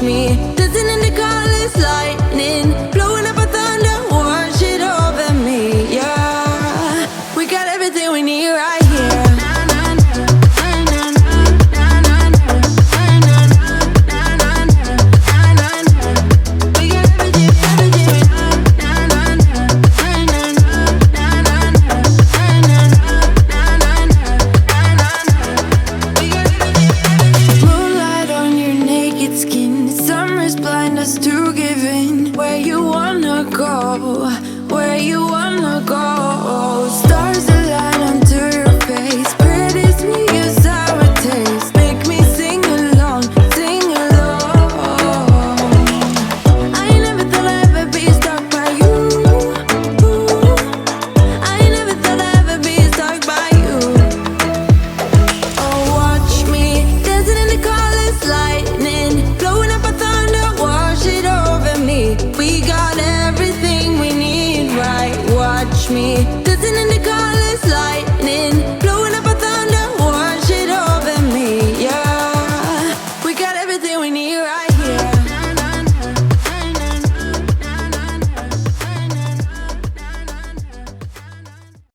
watch me, dancing in the colors, lightning, blowing up a thunder, wash it over me, yeah. We got everything we need right here. Where you wanna go, stars align onto your face, pretty sweet your sour taste, make me sing along, sing along. I never thought I'd ever be stuck by you. I never thought I'd ever be stuck by you. Oh, watch me, dancing in the colors, lightning, blowing up a thunder, wash it over me. We got everything we need, right? Watch me, dancing in the colors, lightning, blowing up a thunder, wash it over me, yeah. We got everything we need, right?